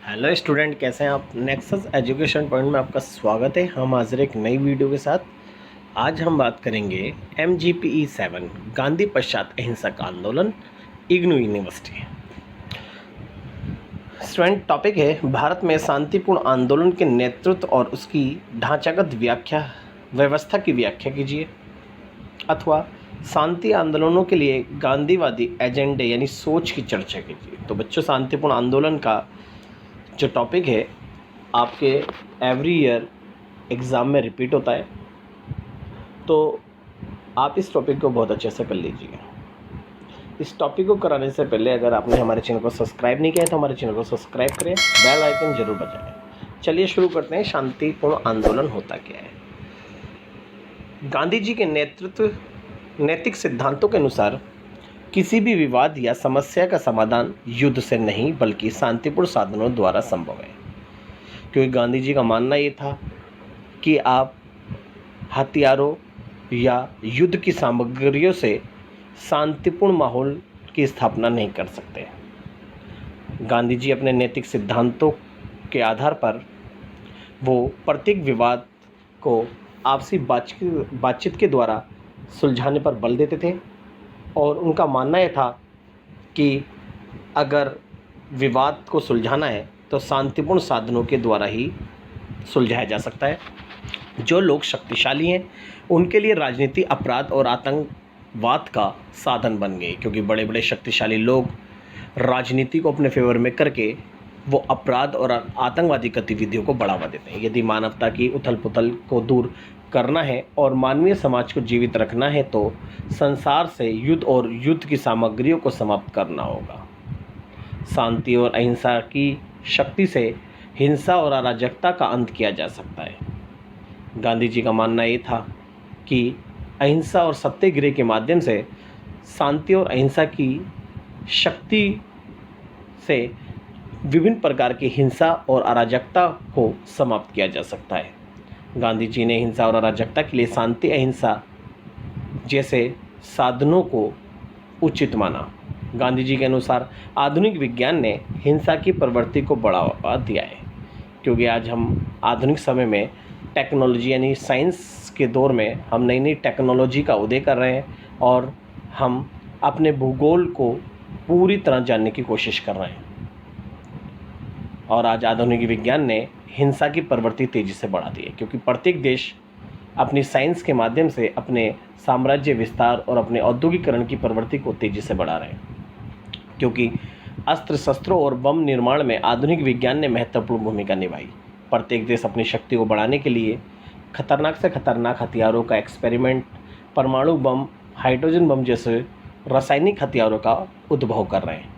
Hello student, कैसे हैं आप। नेक्सस एजुकेशन पॉइंट में आपका स्वागत है। हम हाजिर एक नई वीडियो के साथ। आज हम बात करेंगे MGPE 7 गांधी पश्चात अहिंसक आंदोलन, इग्नू यूनिवर्सिटी। स्टूडेंट, टॉपिक है भारत में शांतिपूर्ण आंदोलन के नेतृत्व और उसकी ढांचागत व्याख्या व्यवस्था की व्याख्या कीजिए, अथवा शांति आंदोलनों के लिए गांधीवादी एजेंडे यानी सोच की चर्चा कीजिए। तो बच्चों, शांतिपूर्ण आंदोलन का जो टॉपिक है आपके एवरी ईयर एग्ज़ाम में रिपीट होता है, तो आप इस टॉपिक को बहुत अच्छे से पढ़ लीजिए। इस टॉपिक को कराने से पहले अगर आपने हमारे चैनल को सब्सक्राइब नहीं किया है तो हमारे चैनल को सब्सक्राइब करें, बेल आइकन जरूर बजाएं। चलिए शुरू करते हैं। शांतिपूर्ण आंदोलन होता क्या है। गांधी जी के नैतिक सिद्धांतों के अनुसार किसी भी विवाद या समस्या का समाधान युद्ध से नहीं बल्कि शांतिपूर्ण साधनों द्वारा संभव है। क्योंकि गांधी जी का मानना ये था कि आप हथियारों या युद्ध की सामग्रियों से शांतिपूर्ण माहौल की स्थापना नहीं कर सकते। गांधी जी अपने नैतिक सिद्धांतों के आधार पर वो प्रत्येक विवाद को आपसी बातचीत के द्वारा सुलझाने पर बल देते थे, और उनका मानना यह था कि अगर विवाद को सुलझाना है तो शांतिपूर्ण साधनों के द्वारा ही सुलझाया जा सकता है। जो लोग शक्तिशाली हैं उनके लिए राजनीति अपराध और आतंकवाद का साधन बन गई, क्योंकि बड़े बड़े शक्तिशाली लोग राजनीति को अपने फेवर में करके वो अपराध और आतंकवादी गतिविधियों को बढ़ावा देते हैं। यदि मानवता की उथल पुथल को दूर करना है और मानवीय समाज को जीवित रखना है तो संसार से युद्ध और युद्ध की सामग्रियों को समाप्त करना होगा। शांति और अहिंसा की शक्ति से हिंसा और अराजकता का अंत किया जा सकता है। गांधी जी का मानना ये था कि अहिंसा और सत्याग्रह के माध्यम से शांति और अहिंसा की शक्ति से विभिन्न प्रकार की हिंसा और अराजकता को समाप्त किया जा सकता है। गांधी जी ने हिंसा और अराजकता के लिए शांति अहिंसा जैसे साधनों को उचित माना। गांधी जी के अनुसार आधुनिक विज्ञान ने हिंसा की प्रवृत्ति को बढ़ावा दिया है, क्योंकि आज हम आधुनिक समय में टेक्नोलॉजी यानी साइंस के दौर में हम नई नई टेक्नोलॉजी का उदय कर रहे हैं और हम अपने भूगोल को पूरी तरह जानने की कोशिश कर रहे हैं। और आज आधुनिक विज्ञान ने हिंसा की प्रवृत्ति तेज़ी से बढ़ा दी है, क्योंकि प्रत्येक देश अपनी साइंस के माध्यम से अपने साम्राज्य विस्तार और अपने औद्योगिकरण की प्रवृत्ति को तेज़ी से बढ़ा रहे हैं। क्योंकि अस्त्र शस्त्रों और बम निर्माण में आधुनिक विज्ञान ने महत्वपूर्ण भूमिका निभाई। प्रत्येक देश अपनी शक्ति को बढ़ाने के लिए खतरनाक से खतरनाक हथियारों का एक्सपेरिमेंट, परमाणु बम, हाइड्रोजन बम जैसे रासायनिक हथियारों का उद्भव कर रहे हैं।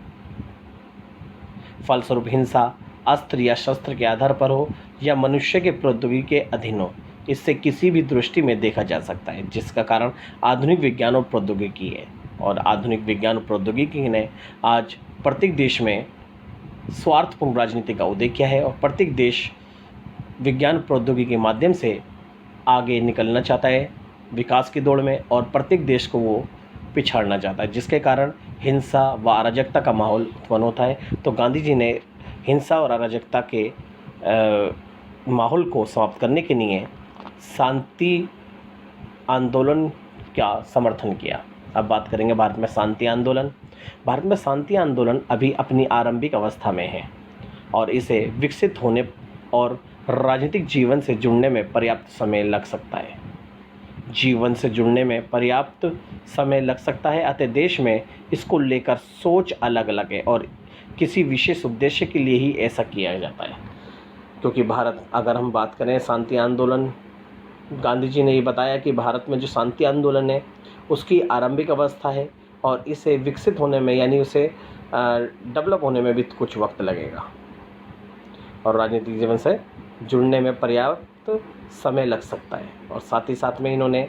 फलस्वरूप हिंसा अस्त्र या शस्त्र के आधार पर हो या मनुष्य के प्रौद्योगिकी के अधीन हो, इससे किसी भी दृष्टि में देखा जा सकता है, जिसका कारण आधुनिक विज्ञान और प्रौद्योगिकी है। और आधुनिक विज्ञान और प्रौद्योगिकी ने आज प्रत्येक देश में स्वार्थपूर्ण राजनीति का उदय किया है, और प्रत्येक देश विज्ञान प्रौद्योगिकी के माध्यम से आगे निकलना चाहता है विकास की दौड़ में, और प्रत्येक देश को वो पिछाड़ना चाहता है, जिसके कारण हिंसा व अराजकता का माहौल उत्पन्न होता है। तो गांधी जी ने हिंसा और अराजकता के माहौल को समाप्त करने के लिए शांति आंदोलन का समर्थन किया। अब बात करेंगे भारत में शांति आंदोलन। भारत में शांति आंदोलन अभी अपनी आरंभिक अवस्था में है, और इसे विकसित होने और राजनीतिक जीवन से जुड़ने में पर्याप्त समय लग सकता है। अतः देश में इसको लेकर सोच अलग अलग है और किसी विशेष उद्देश्य के लिए ही ऐसा किया जाता है। क्योंकि भारत, अगर हम बात करें शांति आंदोलन, गांधी जी ने ये बताया कि भारत में जो शांति आंदोलन है उसकी आरंभिक अवस्था है, और इसे विकसित होने में यानी उसे डेवलप होने में भी कुछ वक्त लगेगा, और राजनीतिक जीवन से जुड़ने में पर्याप्त समय लग सकता है। और साथ ही साथ में इन्होंने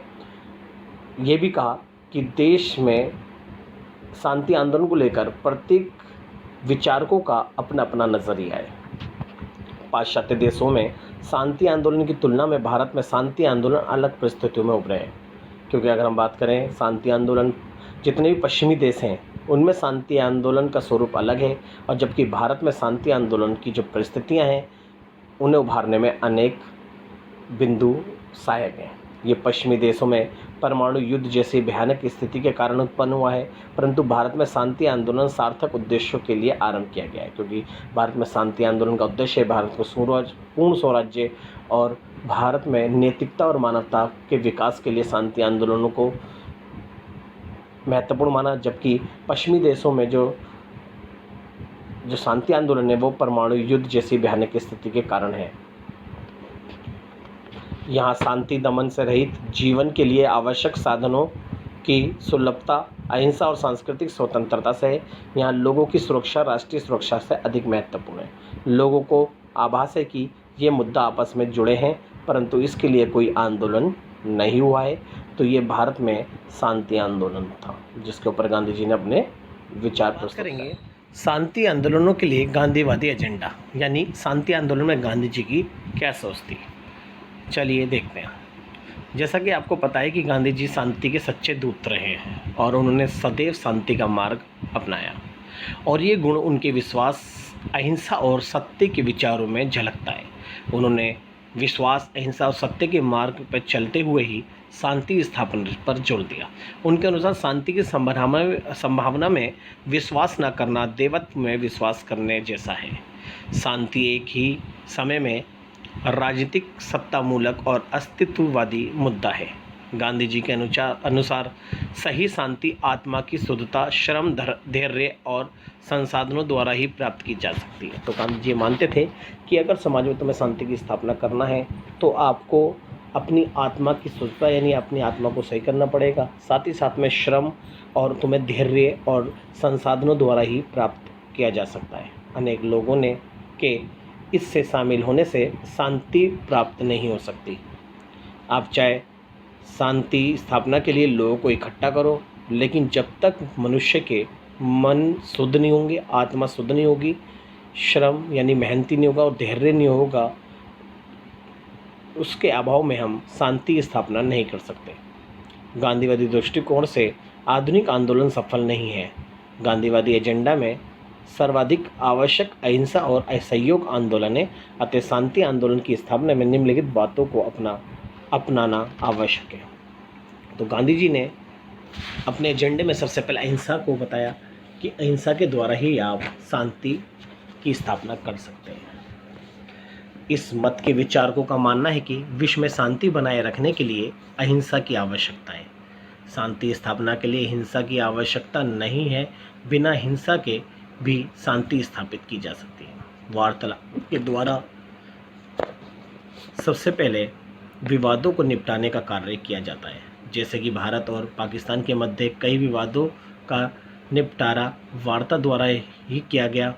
ये भी कहा कि देश में शांति आंदोलन को लेकर प्रत्येक विचारकों का अपना अपना नज़रिया है। पाश्चात्य देशों में शांति आंदोलन की तुलना में भारत में शांति आंदोलन अलग परिस्थितियों में उभरे हैं। क्योंकि अगर हम बात करें शांति आंदोलन, जितने भी पश्चिमी देश हैं उनमें शांति आंदोलन का स्वरूप अलग है, और जबकि भारत में शांति आंदोलन की जो परिस्थितियां हैं उन्हें उभारने में अनेक बिंदु सहायक हैं। ये पश्चिमी देशों में परमाणु युद्ध जैसी भयानक स्थिति के कारण उत्पन्न हुआ है, परंतु भारत में शांति आंदोलन सार्थक उद्देश्यों के लिए आरंभ किया गया है, क्योंकि भारत में शांति आंदोलन का उद्देश्य है भारत को पूर्ण स्वराज्य और भारत में नैतिकता और मानवता के विकास के लिए शांति आंदोलनों को महत्वपूर्ण माना। जबकि पश्चिमी देशों में जो शांति आंदोलन है वो परमाणु युद्ध जैसी भयानक स्थिति के कारण है। यहाँ शांति दमन से रहित जीवन के लिए आवश्यक साधनों की सुलभता, अहिंसा और सांस्कृतिक स्वतंत्रता से यहाँ लोगों की सुरक्षा राष्ट्रीय सुरक्षा से अधिक महत्वपूर्ण है। लोगों को आभास है कि ये मुद्दा आपस में जुड़े हैं, परंतु इसके लिए कोई आंदोलन नहीं हुआ है। तो ये भारत में शांति आंदोलन था जिसके ऊपर गांधी जी ने अपने विचार प्रस्तुत करेंगे। शांति आंदोलनों के लिए गांधीवादी एजेंडा, यानी शांति आंदोलन में गांधी जी की क्या सोच थी, चलिए देखते हैं। जैसा कि आपको पता है कि गांधी जी शांति के सच्चे दूत रहे हैं और उन्होंने सदैव शांति का मार्ग अपनाया, और ये गुण उनके विश्वास, अहिंसा और सत्य के विचारों में झलकता है। उन्होंने विश्वास, अहिंसा और सत्य के मार्ग पर चलते हुए ही शांति स्थापना पर जोर दिया। उनके अनुसार शांति की संभावना में विश्वास न करना देवत्व में विश्वास करने जैसा है। शांति एक ही समय में राजनीतिक, सत्तामूलक और अस्तित्ववादी मुद्दा है। गांधी जी के अनुसार सही शांति आत्मा की शुद्धता, श्रम, धैर्य और संसाधनों द्वारा ही प्राप्त की जा सकती है। तो गांधी जी मानते थे कि अगर समाज में तुम्हें शांति की स्थापना करना है तो आपको अपनी आत्मा की शुद्धता यानी अपनी आत्मा को सही करना पड़ेगा, साथ ही साथ में श्रम और तुम्हें धैर्य और संसाधनों द्वारा ही प्राप्त किया जा सकता है। अनेक लोगों ने के इससे शामिल होने से शांति प्राप्त नहीं हो सकती। आप चाहे शांति स्थापना के लिए लोगों को इकट्ठा करो, लेकिन जब तक मनुष्य के मन शुद्ध नहीं होंगे, आत्मा शुद्ध नहीं होगी, श्रम यानी मेहनती नहीं होगा और धैर्य नहीं होगा, उसके अभाव में हम शांति स्थापना नहीं कर सकते। गांधीवादी दृष्टिकोण से आधुनिक आंदोलन सफल नहीं है। गांधीवादी एजेंडा में सर्वाधिक आवश्यक अहिंसा और असहयोग आंदोलन है, अतः शांति आंदोलन की स्थापना में निम्नलिखित बातों को अपनाना आवश्यक है। तो गांधी जी ने अपने एजेंडे में सबसे पहले अहिंसा को बताया कि अहिंसा के द्वारा ही आप शांति की स्थापना कर सकते हैं। इस मत के विचारकों का मानना है कि विश्व में शांति बनाए रखने के लिए अहिंसा की आवश्यकता है। शांति स्थापना के लिए हिंसा की आवश्यकता नहीं है, बिना हिंसा के भी शांति स्थापित की जा सकती है। वार्तालाप के द्वारा सबसे पहले विवादों को निपटाने का कार्य किया जाता है, जैसे कि भारत और पाकिस्तान के मध्य कई विवादों का निपटारा वार्ता द्वारा ही किया गया।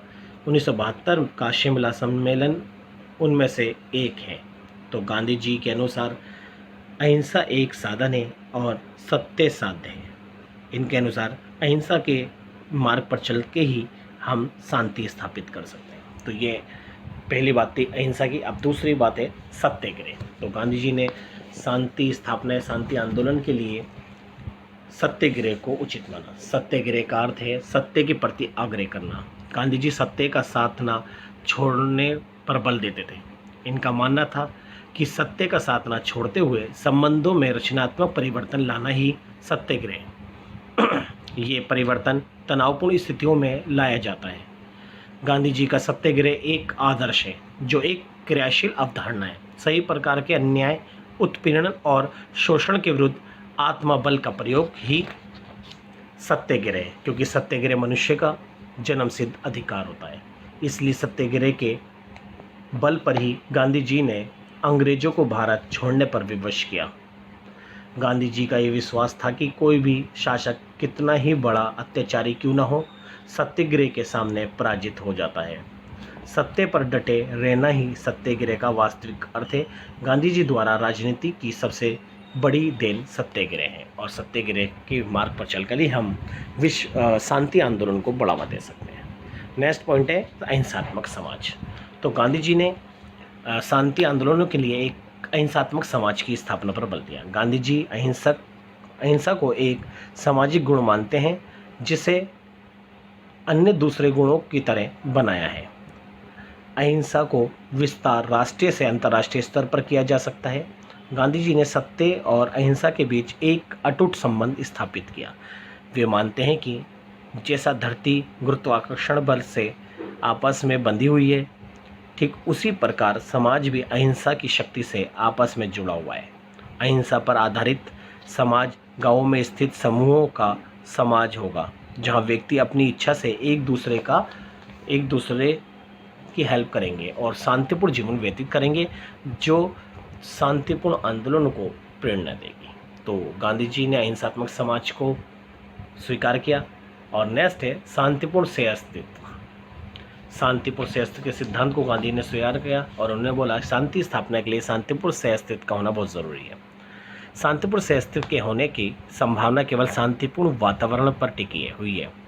1972 का शिमला सम्मेलन उनमें से एक है। तो गांधी जी के अनुसार अहिंसा एक साधन है और सत्य साध्य है। इनके अनुसार अहिंसा के मार्ग पर चल के ही हम शांति स्थापित कर सकते हैं। तो ये पहली बात थी अहिंसा की। अब दूसरी बात है सत्याग्रह। तो गांधी जी ने शांति स्थापना, शांति आंदोलन के लिए सत्याग्रह को उचित माना। सत्याग्रह का अर्थ है सत्य के प्रति आग्रह करना। गांधी जी सत्य का साथ ना छोड़ने पर बल देते थे। इनका मानना था कि सत्य का साथ ना छोड़ते हुए संबंधों में रचनात्मक परिवर्तन लाना ही सत्याग्रह। ये परिवर्तन तनावपूर्ण स्थितियों में लाया जाता है। गांधी जी का सत्याग्रह एक आदर्श है जो एक क्रियाशील अवधारणा है। सही प्रकार के अन्याय, उत्पीड़न और शोषण के विरुद्ध आत्मबल का प्रयोग ही सत्याग्रह है, क्योंकि सत्याग्रह मनुष्य का जन्मसिद्ध अधिकार होता है। इसलिए सत्याग्रह के बल पर ही गांधी जी ने अंग्रेजों को भारत छोड़ने पर विवश किया। गांधी जी का ये विश्वास था कि कोई भी शासक कितना ही बड़ा अत्याचारी क्यों न हो, सत्याग्रह के सामने पराजित हो जाता है। सत्य पर डटे रहना ही सत्याग्रह का वास्तविक अर्थ है। गांधी जी द्वारा राजनीति की सबसे बड़ी देन सत्याग्रह है, और सत्याग्रह के मार्ग पर चलकर ही हम विश्व शांति आंदोलन को बढ़ावा दे सकते हैं। नेक्स्ट पॉइंट है अहिंसात्मक समाज। तो गांधी जी ने शांति आंदोलनों के लिए एक अहिंसात्मक समाज की स्थापना पर बल दिया। गांधी जी अहिंसा को एक सामाजिक गुण मानते हैं जिसे अन्य दूसरे गुणों की तरह बनाया है। अहिंसा को विस्तार राष्ट्रीय से अंतर्राष्ट्रीय स्तर पर किया जा सकता है। गांधी जी ने सत्य और अहिंसा के बीच एक अटूट संबंध स्थापित किया। वे मानते हैं कि जैसा धरती गुरुत्वाकर्षण बल से आपस में बंधी हुई है, ठीक उसी प्रकार समाज भी अहिंसा की शक्ति से आपस में जुड़ा हुआ है। अहिंसा पर आधारित समाज गांवों में स्थित समूहों का समाज होगा, जहां व्यक्ति अपनी इच्छा से एक दूसरे की हेल्प करेंगे और शांतिपूर्ण जीवन व्यतीत करेंगे, जो शांतिपूर्ण आंदोलन को प्रेरणा देगी। तो गांधी जी ने अहिंसात्मक समाज को स्वीकार किया। और नेक्स्ट है शांतिपूर्ण से अस्तित्व। शांतिपूर्ण से अस्तित्व के सिद्धांत को गांधी ने स्वीकार किया और उन्होंने बोला शांति स्थापना के लिए शांतिपूर्ण से अस्तित्व का होना बहुत ज़रूरी है। शांतिपूर्ण से अस्तित्व के होने की संभावना केवल शांतिपूर्ण वातावरण पर टिकी हुई है।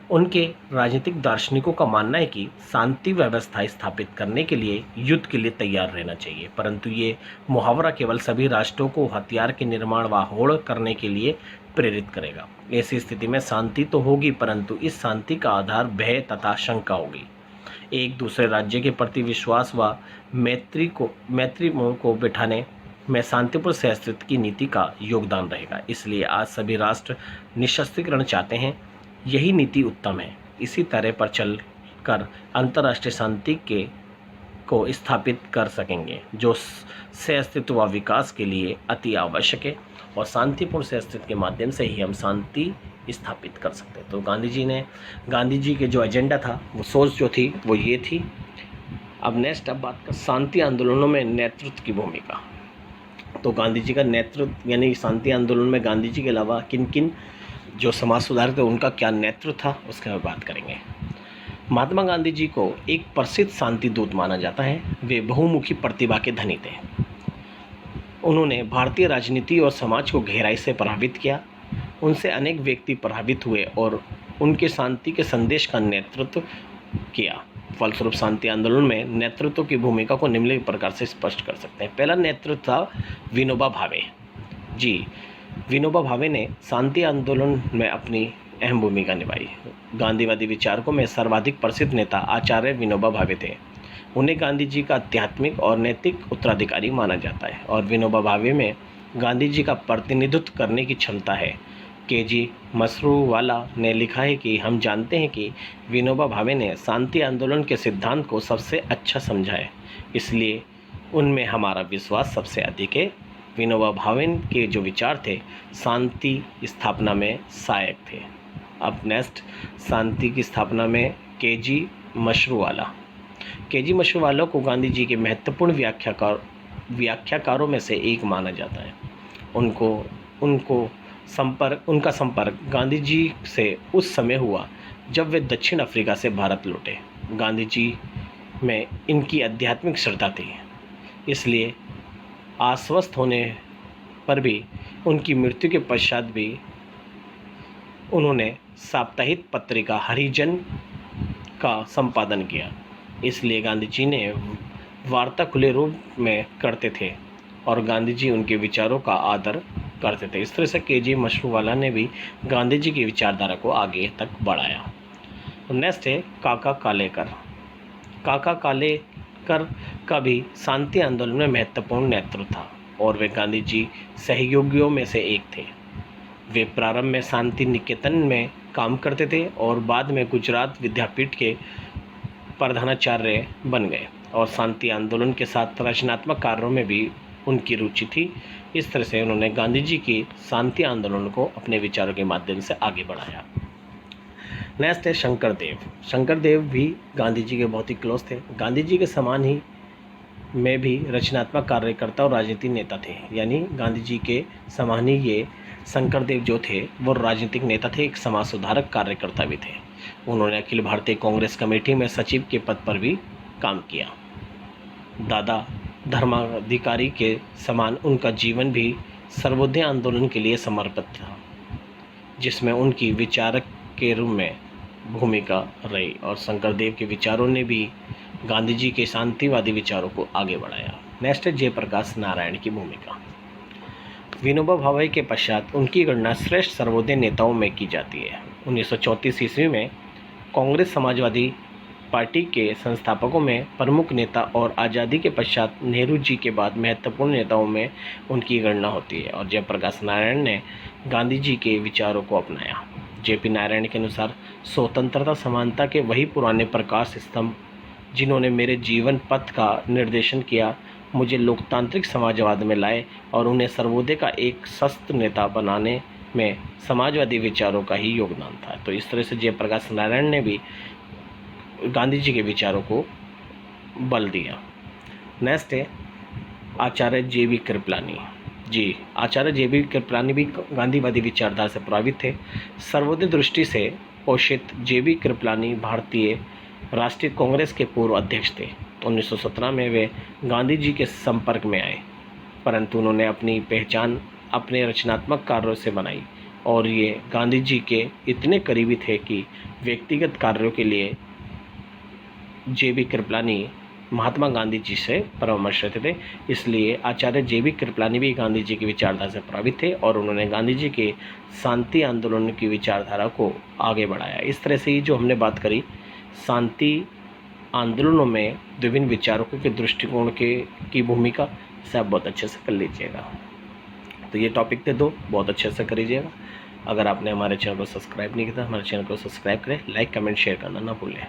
उनके राजनीतिक दार्शनिकों का मानना है कि शांति व्यवस्था स्थापित करने के लिए युद्ध के लिए तैयार रहना चाहिए, परंतु ये मुहावरा केवल सभी राष्ट्रों को हथियार के निर्माण व होड़ करने के लिए प्रेरित करेगा। ऐसी स्थिति में शांति तो होगी, परंतु इस शांति का आधार भय तथा शंका होगी। एक दूसरे राज्य के प्रति विश्वास व मैत्री को बिठाने में शांतिपूर्ण से अस्तित्व की नीति का योगदान रहेगा। इसलिए आज सभी राष्ट्र निशस्त्रीकरण चाहते हैं। यही नीति उत्तम है। इसी तरह पर चल कर अंतर्राष्ट्रीय शांति को स्थापित कर सकेंगे, जो से अस्तित्व व विकास के लिए अति आवश्यक है। और शांतिपूर्ण से अस्तित्व के माध्यम से ही हम शांति स्थापित कर सकते हैं। तो गांधी जी के जो एजेंडा था, वो सोच जो थी, वो ये थी। अब बात कर शांति आंदोलनों में नेतृत्व की भूमिका। तो गांधी जी का नेतृत्व यानी शांति आंदोलन में गांधी जी के अलावा किन किन जो समाज सुधारक थे उनका क्या नेतृत्व था, उसके बारे में बात करेंगे। महात्मा गांधी जी को एक प्रसिद्ध शांति दूत माना जाता है। वे बहुमुखी प्रतिभा के धनी थे। उन्होंने भारतीय राजनीति और समाज को गहराई से प्रभावित किया। उनसे अनेक व्यक्ति प्रभावित हुए और उनके शांति के संदेश का नेतृत्व किया। फलस्वरूप शांति आंदोलन में नेतृत्व की भूमिका को निम्नलिखित प्रकार से स्पष्ट कर सकते हैं। पहला नेतृत्व था विनोबा भावे जी। विनोबा भावे ने शांति आंदोलन में अपनी अहम भूमिका निभाई। गांधीवादी विचारकों में सर्वाधिक प्रसिद्ध नेता आचार्य विनोबा भावे थे। उन्हें गांधी जी का आध्यात्मिक और नैतिक उत्तराधिकारी माना जाता है और विनोबा भावे में गांधी जी का प्रतिनिधित्व करने की क्षमता है। के.जी. मसरूवाला ने लिखा है कि हम जानते हैं कि विनोबा भावे ने शांति आंदोलन के सिद्धांत को सबसे अच्छा समझा है, इसलिए उनमें हमारा विश्वास सबसे अधिक है। विनोबा भावे के जो विचार थे शांति स्थापना में सहायक थे। अब नेक्स्ट शांति की स्थापना में के.जी. मशरूवाला को गांधी जी के महत्वपूर्ण व्याख्याकारों में से एक माना जाता है। उनका संपर्क गांधी जी से उस समय हुआ जब वे दक्षिण अफ्रीका से भारत लौटे। गांधी जी में इनकी आध्यात्मिक श्रद्धा थी, इसलिए आश्वस्त होने पर भी उनकी मृत्यु के पश्चात भी उन्होंने साप्ताहिक पत्रिका हरिजन का संपादन किया। इसलिए गांधी जी ने वार्ता खुले रूप में करते थे और गांधी जी उनके विचारों का आदर करते थे। इस तरह से के.जी. मशरूवाला ने भी गांधी जी की विचारधारा को आगे तक बढ़ाया। नेक्स्ट है काका कालेकर का भी शांति आंदोलन में महत्वपूर्ण नेतृत्व था और वे गांधी जी सहयोगियों में से एक थे। वे प्रारंभ में शांति निकेतन में काम करते थे और बाद में गुजरात विद्यापीठ के प्रधानाचार्य बन गए और शांति आंदोलन के साथ रचनात्मक कार्यों में भी उनकी रुचि थी। इस तरह से उन्होंने गांधी जी की शांति आंदोलन को अपने विचारों के माध्यम से आगे बढ़ाया। नेक्स्ट है शंकरदेव भी गांधी जी के बहुत ही क्लोज थे। गांधी जी के समान ही में भी रचनात्मक कार्यकर्ता और राजनीतिक नेता थे, यानी गांधी जी के समान ही ये शंकरदेव जो थे वो राजनीतिक नेता थे, एक समाज सुधारक कार्यकर्ता भी थे। उन्होंने अखिल भारतीय कांग्रेस कमेटी में सचिव के पद पर भी काम किया। दादा धर्माधिकारी के समान उनका जीवन भी सर्वोदय आंदोलन के लिए समर्पित था, जिसमें उनकी विचारक के रूप में भूमिका रही और शंकरदेव के विचारों ने भी गांधी जी के शांतिवादी विचारों को आगे बढ़ाया। नेक्स्ट है जयप्रकाश नारायण की भूमिका। विनोबा भावे के पश्चात उनकी गणना श्रेष्ठ सर्वोदय नेताओं में की जाती है। 1934 ईस्वी में कांग्रेस समाजवादी पार्टी के संस्थापकों में प्रमुख नेता और आज़ादी के पश्चात नेहरू जी के बाद महत्वपूर्ण नेताओं में उनकी गणना होती है। और जयप्रकाश नारायण ने गांधी जी के विचारों को अपनाया। जेपी नारायण के अनुसार स्वतंत्रता समानता के वही पुराने प्रकाश स्तंभ जिन्होंने मेरे जीवन पथ का निर्देशन किया, मुझे लोकतांत्रिक समाजवाद में लाए और उन्हें सर्वोदय का एक सशक्त नेता बनाने में समाजवादी विचारों का ही योगदान था। तो इस तरह से जयप्रकाश नारायण ने भी गांधी जी के विचारों को बल दिया। नेक्स्ट है आचार्य जे.बी. कृपलानी। जी, आचार्य जे.बी. कृपलानी भी गांधीवादी विचारधारा से प्रभावित थे। सर्वोदय दृष्टि से पोषित जे.बी. कृपलानी भारतीय राष्ट्रीय कांग्रेस के पूर्व अध्यक्ष थे। तो 1917 में वे गांधी जी के संपर्क में आए, परंतु उन्होंने अपनी पहचान अपने रचनात्मक कार्यों से बनाई और ये गांधी जी के इतने करीबी थे कि व्यक्तिगत कार्यों के लिए जे.बी. कृपलानी महात्मा गांधी जी से परामर्श लेते थे। इसलिए आचार्य जे.बी. कृपलानी भी गांधी जी की विचारधारा से प्रभावित थे और उन्होंने गांधी जी के शांति आंदोलन की विचारधारा को आगे बढ़ाया। इस तरह से ही जो हमने बात करी शांति आंदोलनों में विभिन्न विचारकों के दृष्टिकोण की भूमिका, इसे आप बहुत अच्छे से कर लीजिएगा। तो ये टॉपिक थे दो, बहुत अच्छे से करिएगा। अगर आपने हमारे चैनल को सब्सक्राइब नहीं किया, हमारे चैनल को सब्सक्राइब करें, लाइक कमेंट शेयर करना ना भूलें।